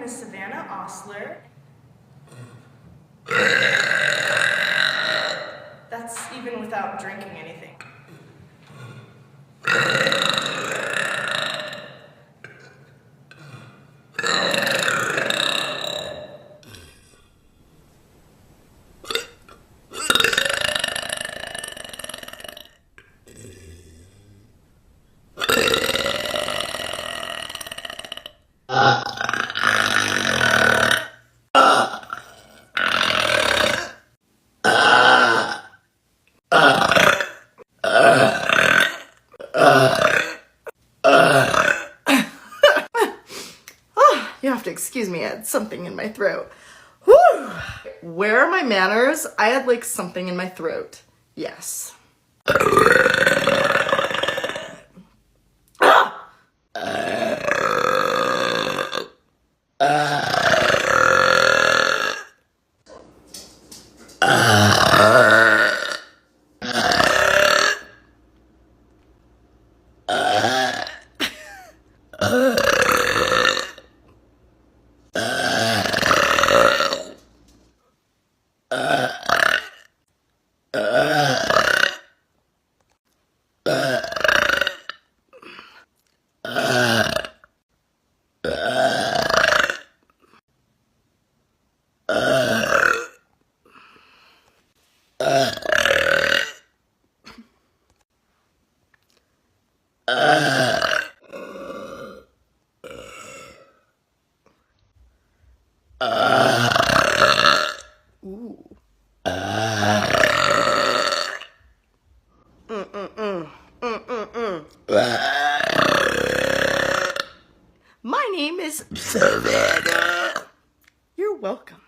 name is Savannah Ostler. That's even without drinking anything. You have to excuse me, I had something in my throat. Whew! Where are my manners? I had like something in my throat. Yes. My name is Savannah. You're welcome.